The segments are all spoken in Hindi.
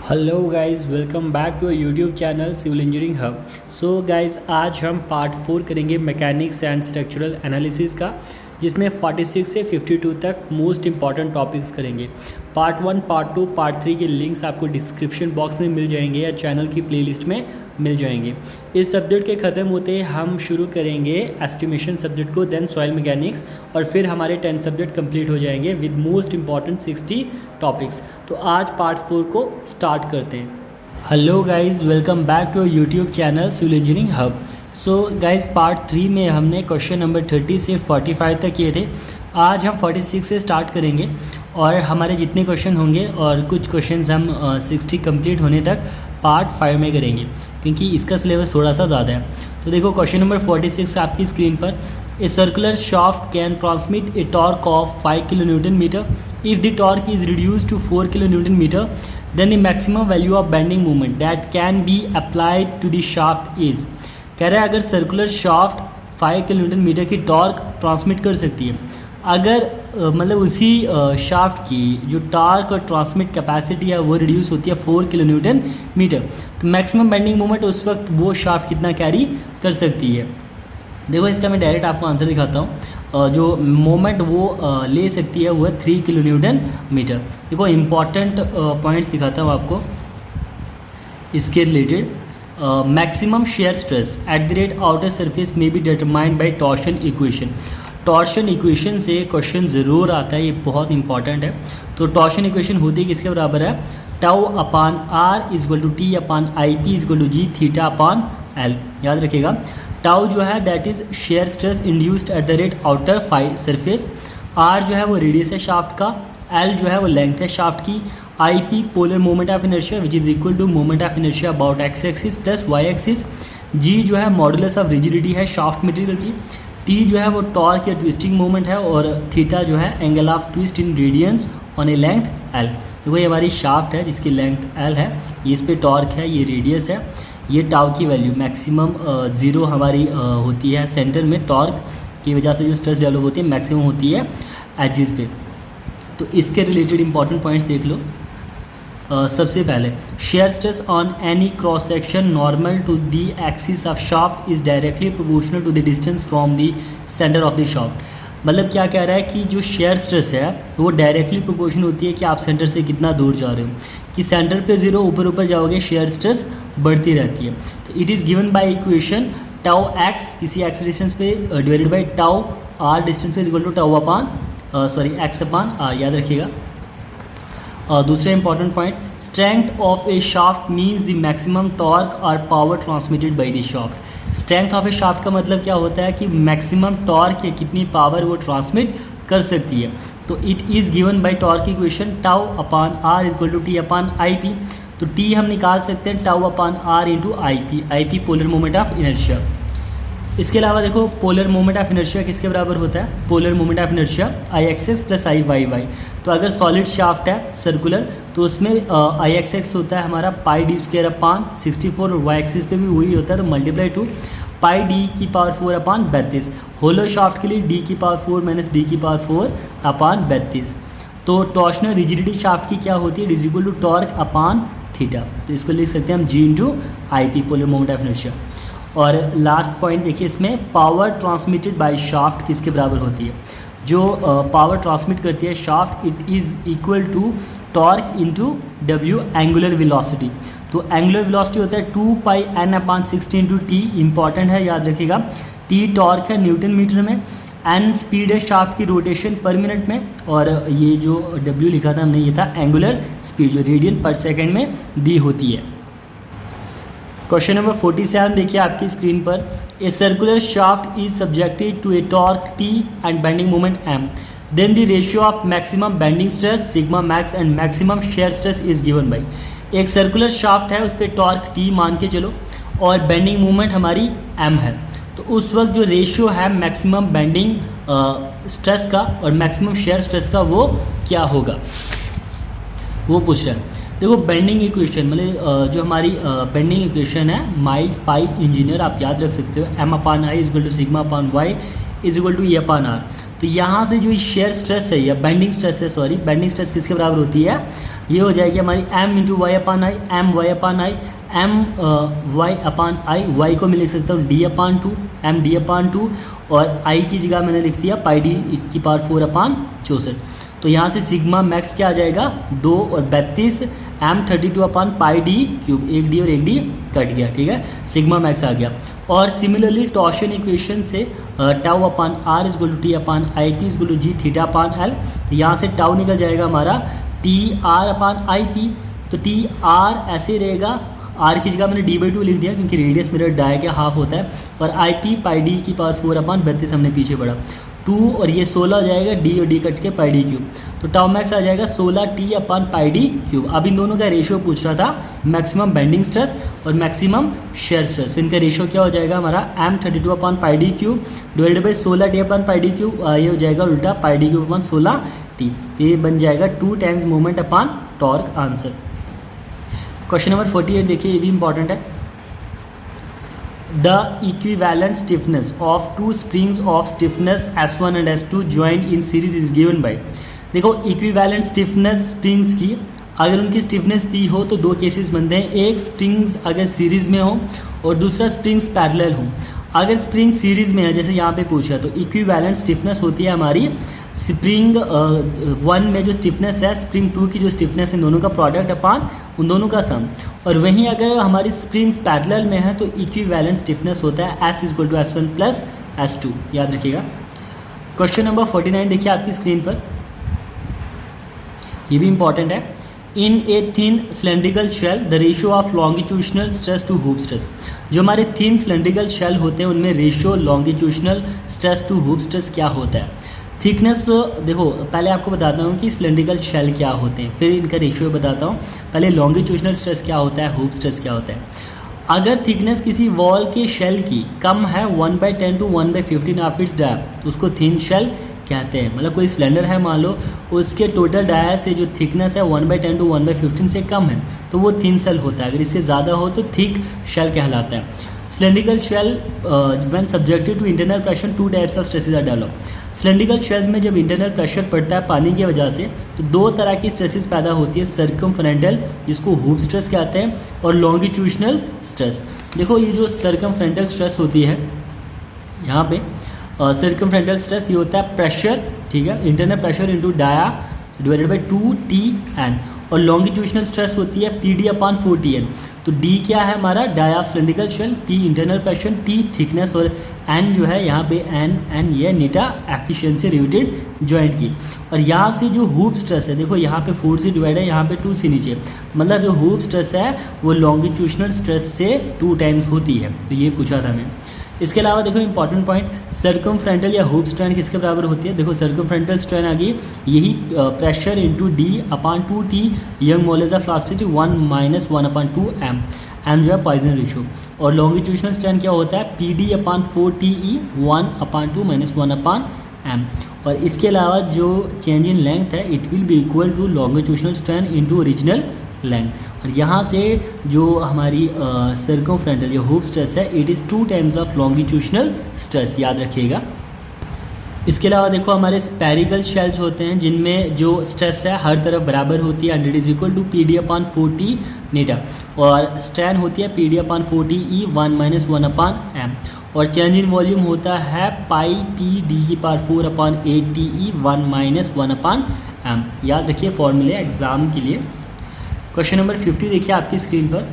Hello guys, welcome back to YouTube channel civil engineering hub. So guys, आज हम पार्ट 4 करेंगे मैकेनिक्स एंड स्ट्रक्चरल एनालिसिस का, जिसमें 46 से 52 तक मोस्ट इंपॉर्टेंट टॉपिक्स करेंगे। पार्ट 1, पार्ट 2, पार्ट 3 के लिंक्स आपको डिस्क्रिप्शन बॉक्स में मिल जाएंगे या चैनल की प्लेलिस्ट में मिल जाएंगे। इस सब्जेक्ट के ख़त्म होते हम शुरू करेंगे एस्टिमेशन सब्जेक्ट को, देन सॉइल मैकेनिक्स, और फिर हमारे 10 सब्जेक्ट कंप्लीट हो जाएंगे विद मोस्ट इंपॉर्टेंट 60 टॉपिक्स। तो आज पार्ट 4 को स्टार्ट करते हैं। Hello guys, welcome back to YouTube channel civil engineering hub. So guys, part 3 में हमने क्वेश्चन नंबर 30 से 45 तक किए थे। आज हम 46 से स्टार्ट करेंगे और हमारे जितने क्वेश्चन होंगे और कुछ क्वेश्चंस हम 60 कंप्लीट होने तक पार्ट 5 में करेंगे, क्योंकि इसका सिलेबस थोड़ा सा ज़्यादा है। तो देखो, क्वेश्चन नंबर 46 आपकी स्क्रीन पर। A circular shaft can transmit a torque of 5 kN/m if the torque is reduced to 4 kN/m, then the maximum value of bending moment that can be applied to the shaft is। कह रहा है अगर सर्कुलर शाफ्ट 5 kN/m की टॉर्क ट्रांसमिट कर सकती है, अगर मतलब उसी शाफ्ट की जो टॉर्क और ट्रांसमिट कैपेसिटी है वो रिड्यूस होती है 4 kN/m, तो मैक्सिमम बेंडिंग मोमेंट उस वक्त वो शाफ्ट कितना कैरी कर सकती है। देखो, इसका मैं डायरेक्ट आपको आंसर दिखाता हूँ। जो मोमेंट वो ले सकती है वो है 3 kN/m। देखो, इम्पॉर्टेंट पॉइंट्स दिखाता हूँ आपको इसके related. Maximum shear stress at the rate outer surface में be determined by torsion equation. Torsion equation से क्वेश्चन ज़रूर आता है, ये बहुत इंपॉर्टेंट है। तो टॉर्शन इक्वेशन होती है किसके बराबर है? Tau upon R is equal to T upon I P is equal to G theta upon L. याद रखिएगा, टाउ जो है that is shear stress induced at the rate outer surface, R जो है वो रेडियस है शाफ्ट का, एल जो है वो लेंथ है शाफ्ट की, I P polar moment of inertia which is equal to moment of inertia about x axis plus y axis, G जो है मॉडुलस ऑफ रिजिडिटी है शाफ्ट मटेरियल की, टी जो है वो टॉर्क या ट्विस्टिंग मोमेंट है, और थीटा जो है angle of twist in radiance on A length L. तो ये हमारी शाफ्ट है जिसकी लेंथ एल है, ये इस पे टॉर्क है, ये रेडियस है, ये टाउ की वैल्यू मैक्सिमम 0 हमारी होती है सेंटर में। टॉर्क की वजह से जो स्ट्रेस डेवलप होती है मैक्सिमम होती है एजेस पे। तो इसके रिलेटेड इंपॉर्टेंट पॉइंट्स देख लो। सबसे पहले, shear stress on any cross section normal to the axis of shaft is directly proportional to the distance from the centre of the shaft. मतलब क्या कह रहा है कि जो शेयर स्ट्रेस है वो डायरेक्टली प्रोपोर्शनल होती है कि आप सेंटर से कितना दूर जा रहे हो। कि सेंटर पे 0 ऊपर जाओगे शेयर स्ट्रेस बढ़ती रहती है। तो it is given by equation tau x किसी एक्स डिस्टेंस पे divided by tau r distance पे equal to tau upon x upon r. याद रखिएगा। दूसरा important point, strength of a shaft means the maximum torque और power transmitted by the shaft. Strength of a shaft का मतलब क्या होता है कि मैक्सिमम टॉर्क या कितनी पावर वो ट्रांसमिट कर सकती है। तो it is given by torque equation tau upon R equal to T upon I P. तो टी हम निकाल सकते हैं tau upon R into I P polar moment of inertia. इसके अलावा देखो, पोलर मोमेंट ऑफ इनर्शिया किसके बराबर होता है? Polar moment of inertia I X X plus I Y Y. तो अगर सॉलिड शाफ्ट है सर्कुलर तो उसमें आई एक्स एक्स होता है हमारा पाई डी स्क्वायर अपान 64, और वाई एक्सिस पे भी वही होता है, तो मल्टीप्लाई टू पाई डी की पावर 4 अपान 32। होलो शाफ्ट के लिए डी की पावर 4 माइनस डी की पावर 4 अपान 32। तो टॉर्शनल रिजिडिटी शाफ्ट की क्या होती है? Is equal to torque upon theta. तो इसको लिख सकते हैं हम G into I P polar moment of inertia. और लास्ट पॉइंट देखिए, इसमें पावर ट्रांसमिटेड बाय शाफ्ट किसके बराबर होती है? जो पावर ट्रांसमिट करती है shaft, it is equal to torque into W angular velocity. तो एंगुलर वेलोसिटी होता है 2 pi N upon 60 into T. Important है, याद रखिएगा। टी टॉर्क है न्यूटन मीटर में, एन स्पीड है शाफ्ट की रोटेशन पर मिनट में, और ये जो डब्ल्यू लिखा था हमने ये था एंगुलर स्पीड जो रेडियन पर सेकेंड में दी होती है। क्वेश्चन नंबर 47 देखिए आपकी स्क्रीन पर। A circular shaft is subjected to a torque T and bending moment M, then the ratio of maximum bending stress sigma max and maximum shear stress is given by. एक सर्कुलर शाफ्ट है, उस पर टॉर्क टी मान के चलो, और बेंडिंग मोमेंट हमारी एम है। तो उस वक्त जो रेशियो है मैक्सिमम बेंडिंग स्ट्रेस का और मैक्सिमम शेयर स्ट्रेस का वो क्या होगा, वो पूछ रहा है। देखो, बेंडिंग इक्वेशन मतलब जो हमारी बेंडिंग इक्वेशन है, माई पाई इंजीनियर आप याद रख सकते हो, M upon I is equal to sigma upon Y is equal to E upon R. तो यहाँ से जो शेयर स्ट्रेस है या बेंडिंग स्ट्रेस है, सॉरी बेंडिंग स्ट्रेस किसके बराबर होती है, ये हो जाएगी हमारी M into Y upon I, M Y upon I, M Y upon I, Y को मैं लिख सकता हूँ D upon two, M D upon two, और आई की जगह मैंने लिख दिया पाई डी की पावर 4 अपान 64। तो यहाँ से सिग्मा मैक्स क्या आ जाएगा 2 और 32 M 32 upon pi D cube, एक डी और एक डी कट गया, ठीक है, सिग्मा मैक्स आ गया। और सिमिलरली टॉर्शन इक्वेशन से tau upon R is equal to T upon I P is equal to G theta upon L. तो यहाँ से टाउ निकल जाएगा हमारा T R upon I P. तो टी आर ऐसे रहेगा, आर की जगह मैंने डी बाई 2 लिख दिया क्योंकि रेडियस मेरा डाई के हाफ होता है, और आई पी पाई डी की पावर 4 अपान 32 हमने पीछे बढ़ा 2 और ये 16 हो जाएगा, डी और डी कट के पाई डी क्यूब। तो टाउ मैक्स आ जाएगा 16 T upon pi D cube. अब इन दोनों का रेशियो पूछ रहा था, मैक्सिमम बेंडिंग स्ट्रेस और मैक्सिमम शेयर स्ट्रेस। तो इनका रेशियो क्या हो जाएगा हमारा M 32 upon pi D cube divided by 16 T upon pi D cube, ये हो जाएगा उल्टा pi D cube upon 16 T. ये बन जाएगा 2 टाइम्स मोमेंट अपान टॉर्क आंसर। क्वेश्चन नंबर 48 देखिए, ये भी इंपॉर्टेंट है। The equivalent stiffness of two springs of stiffness S1 and S2 joined in series is given by। देखो इक्विवेलेंट स्टिफनेस स्प्रिंग्स की अगर उनकी स्टिफनेस दी हो तो दो केसेस बनते हैं, एक स्प्रिंग्स अगर सीरीज़ में हो और दूसरा स्प्रिंग्स पैरेलल हो। अगर स्प्रिंग सीरीज़ में है जैसे यहाँ पे पूछा, तो इक्विवेलेंट स्टिफनेस होती है हमारी स्प्रिंग 1 में जो स्टिफनेस है, स्प्रिंग 2 की जो स्टिफनेस है, दोनों का प्रोडक्ट अपान उन दोनों का सम। और वहीं अगर हमारी स्प्रिंग्स पैरेलल में है तो इक्विवेलेंट स्टिफनेस होता है S equal to S1 plus S2, याद रखिएगा। क्वेश्चन नंबर 49 देखिए आपकी स्क्रीन पर, ये भी इंपॉर्टेंट है। In a thin cylindrical shell the ratio of longitudinal stress to hoop stress. जो हमारे थिन सिलेंड्रिकल शेल होते हैं उनमें ratio longitudinal stress to hoop stress क्या होता है। थिकनेस देखो, पहले आपको बताता हूँ कि सिलेंड्रिकल शेल क्या होते हैं, फिर इनका रेशियो बताता हूँ। पहले लॉन्गिट्यूशनल स्ट्रेस क्या होता है, हुप स्ट्रेस क्या होता है। अगर थिकनेस किसी वॉल के शेल की कम है 1/10 टू 1/15 ऑफ इट्स डाया, तो उसको थिन शेल कहते हैं। मतलब कोई सिलेंडर है, मान लो उसके टोटल डाया से जो थिकनेस है 1/10 टू 1/15 से कम है तो वो थिन शेल होता है। अगर इससे ज़्यादा हो तो थिक शेल कहलाता है। Cylindrical shell when subjected to internal pressure 2 types of stresses are develop. Cylindrical shells में जब इंटरनल प्रेशर पड़ता है पानी की वजह से तो 2 तरह की स्ट्रेसेस पैदा होती है, सर्कमफ्रंटल जिसको हुप स्ट्रेस कहते हैं और लॉन्गिट्यूशनल स्ट्रेस। देखो ये जो सर्कमफ्रंटल स्ट्रेस होती है यहाँ पे, सर्कमफ्रंटल स्ट्रेस ये होता है प्रेशर, ठीक है, internal pressure into dia divided by 2Tn, और लॉन्गिट्यूशनल स्ट्रेस होती है PD अपान 4Tn। तो D क्या है हमारा, dia of cylindrical shell, T internal pressure, T thickness, और N जो है यहाँ पे N ये नीटा एफिशिएंसी रिवेटेड जॉइंट की। और यहाँ से जो हुप स्ट्रेस है, देखो यहाँ पे 4 से डिवाइड है, यहाँ पे 2 से नीचे, तो मतलब जो हुप स्ट्रेस है वो लॉन्गिट्यूशनल स्ट्रेस से 2 टाइम्स होती है। तो ये पूछा था मैं। इसके अलावा देखो इंपॉर्टेंट पॉइंट, सर्कमफ्रंटल या हुप स्ट्रेन किसके बराबर होती है। देखो सर्कमफ्रंटल स्ट्रेन आ गई, यही pressure into D upon 2T Young modulus of elasticity 1 - 1 upon 2m, m जो है पॉइजन रेशियो। और लॉन्गिट्यूशनल स्ट्रेन क्या होता है, PD अपान 4TE 1 अपान 2 - 1 अपान m। और इसके अलावा जो चेंज इन लेंथ है it will be equal to longitudinal strain into original length. और यहाँ से जो हमारी सर्कमफ्रंटल या हुप स्ट्रेस है it is 2 times of longitudinal stress, याद रखिएगा। इसके अलावा देखो हमारे स्पेरिकल शेल्स होते हैं जिनमें जो स्ट्रेस है हर तरफ बराबर होती है, and it is equal to PD upon 4T नीटा, और स्ट्रेन होती है PD upon 4TE 1 - 1 upon m, और चेंज इन वॉल्यूम होता है पाई PD की power 4 upon 8TE 1 - 1 upon m। याद रखिए फॉर्मूले एग्जाम के लिए। क्वेश्चन नंबर 50 देखिए आपकी स्क्रीन पर।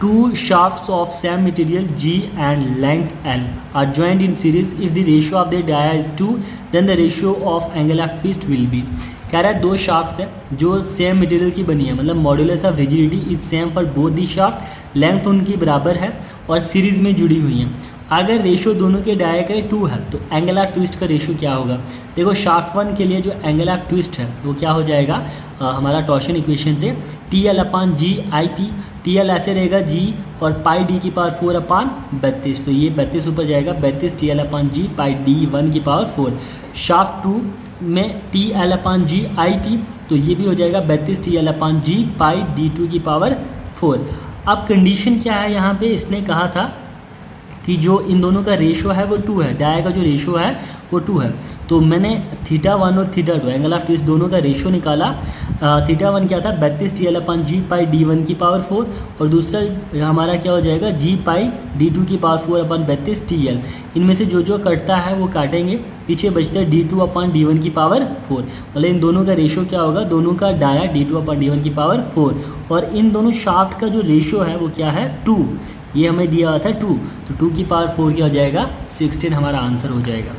2 shafts of same material G and length L are joined in series if the ratio of their dia is 2 then the ratio of angle of twist will be। कह रहा है 2 शाफ्ट्स हैं जो सेम मटेरियल की बनी है, मतलब modulus of rigidity is same for both the shaft, length उनकी बराबर है और सीरीज़ में जुड़ी हुई हैं। अगर रेशियो दोनों के डाया का 2 है तो एंगल ऑफ ट्विस्ट का रेशियो क्या होगा। देखो शाफ्ट 1 के लिए जो एंगल ऑफ ट्विस्ट है वो क्या हो जाएगा, हमारा टॉर्शन इक्वेशन से TL अपान G IP, TL ऐसे रहेगा G और पाई D की पावर 4 अपान 32, तो ये 32 ऊपर जाएगा, 32 TL अपान G पाई D1 की पावर 4। शाफ्ट 2 में TL अपान G IP, तो ये भी हो जाएगा 32 TL अपान G पाई D2 की पावर 4। अब कंडीशन क्या है यहाँ पे, इसने कहा था कि जो इन दोनों का रेशो है वो 2 है, डाया का जो रेशो है वो 2 है। तो मैंने θ1 और θ2 एंगल ऑफ ट्विस्ट दोनों का रेशो निकाला। θ1 क्या था 32 TL/g/d1 की पावर 4 और दूसरा हमारा क्या हो जाएगा g/d2 की पावर 4/32 TL। इनमें से जो जो कटता है वो काटेंगे, पीछे बचता है d2/d1 की पावर 4। मतलब इन दोनों का रेशो क्या होगा, दोनों का डाया d2/d1 की पावर 4 और इन दोनों शाफ्ट का जो रेशो है वो क्या है 2। ये हमें दिया हुआ था 2, तो 2 की पावर 4 क्या हो जाएगा 16 हमारा आंसर हो जाएगा।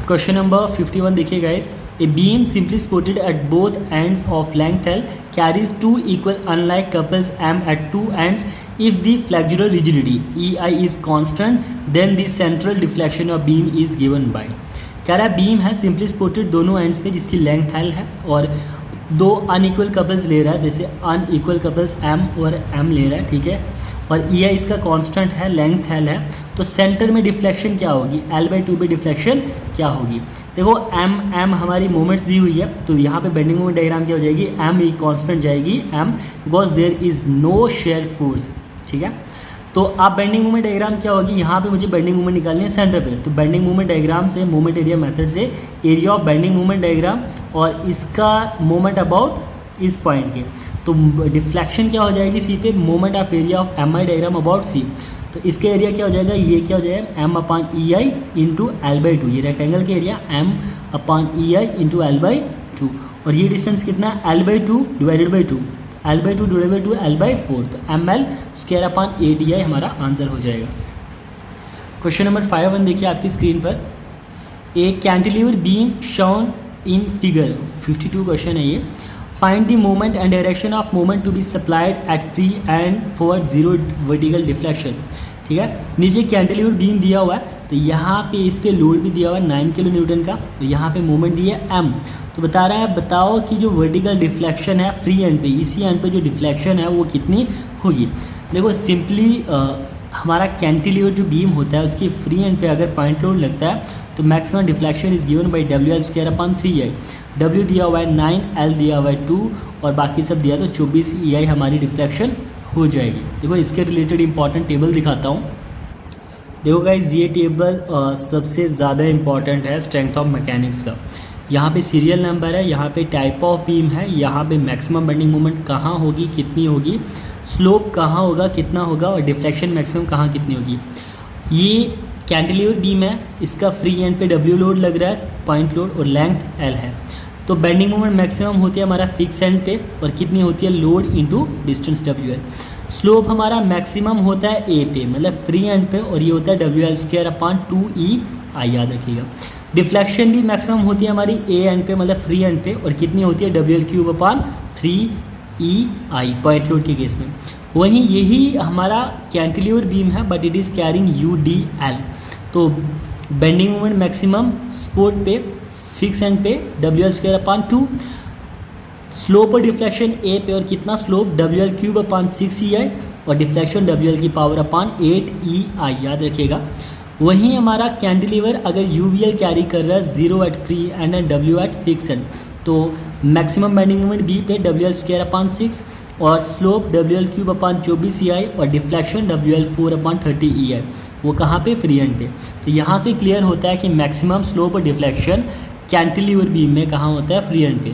क्वेश्चन नंबर 51 देखिए guys, a beam simply supported at both ends of length L carries two equal unlike couples M at two ends. If the flexural rigidity EI is constant, then the central deflection of beam is given by। कह रहा है बीम है सिंपली सपोर्टेड दोनों एंड्स पे जिसकी लेंथ L है और दो अनइक्वल कपल्स ले रहा है, जैसे अनइक्वल कपल्स M और M ले रहा है, ठीक है, और EI इसका कांस्टेंट है, लेंथ L है, तो सेंटर में डिफ्लेक्शन क्या होगी L/2 पे डिफ्लेक्शन क्या होगी। देखो M हमारी मोमेंट्स दी हुई है, तो यहाँ पे बेंडिंग मोमेंट डायग्राम क्या हो जाएगी M ही कांस्टेंट जाएगी M because there is no shear force, ठीक है। तो आप बेंडिंग मोमेंट डायग्राम क्या होगी, यहाँ पे मुझे बेंडिंग मोमेंट निकालनी है सेंटर पे, तो बेंडिंग मोमेंट डायग्राम से मोमेंट एरिया मेथड से area of bending moment diagram और इसका मोमेंट अबाउट इस पॉइंट के, तो डिफ्लेक्शन क्या हो जाएगी सी पे moment of area of M I diagram about C. तो इसका एरिया क्या हो जाएगा, ये क्या हो जाएगा M/EI इंटू L/2, ये रेक्टेंगल का एरिया M/EI इंटू L/2 और ये डिस्टेंस कितना है L/2 divided by 2, L/2 divided by 2 L/4, तो ML²/8EI हमारा आंसर हो जाएगा। क्वेश्चन नंबर 51 देखिए आपकी स्क्रीन पर, a cantilever beam shown in figure 52 question है ये। Find the moment and direction of moment to be supplied at free end for zero vertical deflection, ठीक है। नीचे कैंटिलीवर बीम दिया हुआ है, तो यहाँ पे इस पे लोड भी दिया हुआ है 9 किलो न्यूटन का, तो यहाँ पे मोमेंट दिया है M, तो बता रहा है बताओ कि जो वर्टिकल डिफ्लेक्शन है फ्री एंड पे, इसी एंड पे जो डिफ्लेक्शन है वो कितनी होगी। देखो सिंपली हमारा कैंटिलीवर जो बीम होता है उसकी फ्री एंड पे अगर पॉइंट लोड लगता है तो maximum deflection is given by WL²/3EI। W दिया हुआ है 9, L दिया हुआ है 2 और बाकी सब दिया तो 24 EI हमारी डिफ्लेक्शन हो जाएगी। देखो इसके रिलेटेड इंपॉर्टेंट टेबल दिखाता हूँ। देखो गाइज ये टेबल सबसे ज़्यादा इंपॉर्टेंट है स्ट्रेंथ ऑफ मैकेनिक्स का। यहाँ पे सीरियल नंबर है, यहाँ पे टाइप ऑफ बीम है, यहाँ पे मैक्सिमम बेंडिंग मोमेंट कहाँ होगी कितनी होगी, स्लोप कहाँ होगा कितना होगा और डिफ्लेक्शन मैक्सिमम कहाँ कितनी होगी। ये कैंटिलीवर बीम है, इसका फ्री एंड पे W लोड लग रहा है पॉइंट लोड और लेंथ L है, तो बेंडिंग मोमेंट मैक्सिमम होती है हमारा फिक्स एंड पे और कितनी होती है load into distance WL। Slope हमारा मैक्सिमम होता है A पे मतलब फ्री एंड पे और ये होता है WL²/2EI, याद रखिएगा। डिफ्लेक्शन भी मैक्सिमम होती है हमारी A एंड पे मतलब फ्री एंड पे और कितनी होती है WL3/3EI पॉइंट लोड के केस में। वहीं यही हमारा कैंटिलीवर बीम है but it is carrying UDL, तो बेंडिंग मोमेंट मैक्सिमम सपोर्ट पे फिक्स एंड पे WL²/2, स्लोप और डिफ्लेक्शन A पे और कितना स्लोप WL3/6EI और डिफ्लेक्शन WL की पावर अपान 8EI, याद रखिएगा। वहीं हमारा कैंटिलीवर अगर UVL कैरी कर रहा है 0 at free end W at fix end, तो मैक्सिमम बेंडिंग मोमेंट B पे WL²/6 और स्लोप WL3/24EI और डिफ्लेक्शन WL4/30EI, वो कहाँ पे फ्री एंड पे। तो यहाँ से क्लियर होता है कि मैक्सिमम स्लोप और डिफ्लेक्शन कैंटिलीवर बीम में कहाँ होता है फ्री एंड पे।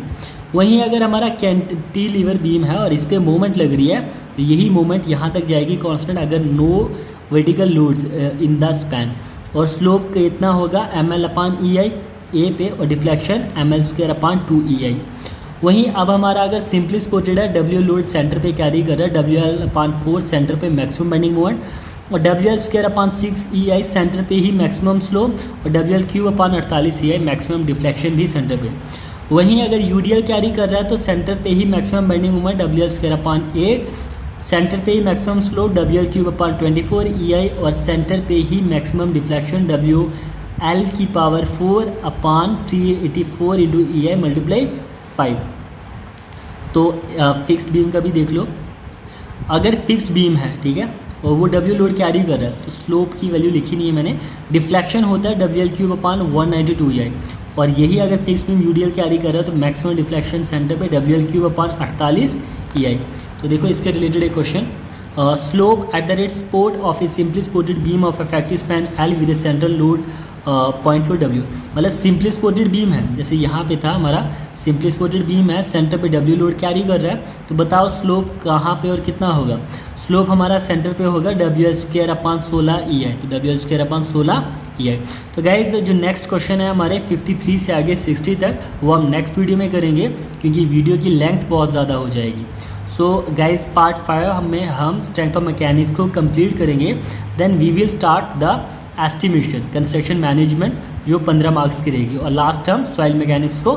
वहीं अगर हमारा कैंटिलीवर बीम है और इस पर मोमेंट लग रही है तो यही मोमेंट यहाँ तक जाएगी कांस्टेंट अगर no vertical loads in the span, और स्लोप कितना होगा ML/EI A पे और डिफ्लेक्शन ML²/2EI। वहीं अब हमारा अगर सिंपली सपोर्टेड है W लोड सेंटर पे कैरी कर रहा है WL/4 सेंटर पे मैक्सिमम बेंडिंग मोमेंट और WL²/6EI सेंटर पे ही मैक्सिमम स्लोप और WL3/48EI मैक्सिमम डिफ्लेक्शन भी सेंटर पे। वहीं अगर UDL कैरी कर रहा है तो सेंटर पे ही maximum bending moment WL²/8, centre पे ही मैक्सिमम स्लोप WL3/24EI और सेंटर पे ही maximum deflection WL4/384 into EI multiply 5। तो फिक्स्ड बीम का भी देख लो, अगर फिक्स्ड बीम है ठीक है और वो W लोड कैरी कर रहा है तो स्लोप की वैल्यू लिखी नहीं है मैंने, डिफ्लेक्शन होता है WL3/192EI और यही अगर फिक्स्ड बीम UDL कैरी कर रहा है तो मैक्सिमम डिफ्लेक्शन सेंटर पे WL3/48 EI। तो देखो इसके रिलेटेड एक question, slope eight the rate sport of A simply supported beam of effective span L with central load 0.4 W। मतलब सिंपली सपोर्टेड बीम है, जैसे यहाँ पे था हमारा सिंपली सपोर्टेड बीम है, सेंटर पे W लोड कैरी कर रहा है, तो बताओ स्लोप कहाँ पे और कितना होगा। स्लोप हमारा सेंटर पे होगा WL²/16 EI, तो WL²/16 EI। तो गाइज जो नेक्स्ट क्वेश्चन है हमारे 53 से आगे 60 तक, वो हम नेक्स्ट वीडियो में करेंगे क्योंकि वीडियो की लेंथ बहुत ज़्यादा हो जाएगी। सो गाइज पार्ट 5 में हम स्ट्रेंथ ऑफ मैकेनिक्स को कंप्लीट करेंगे, then we will start the estimation construction management जो 15 मार्क्स की रहेगी, और लास्ट हम सॉइल मैकेनिक्स को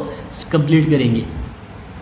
कंप्लीट करेंगे।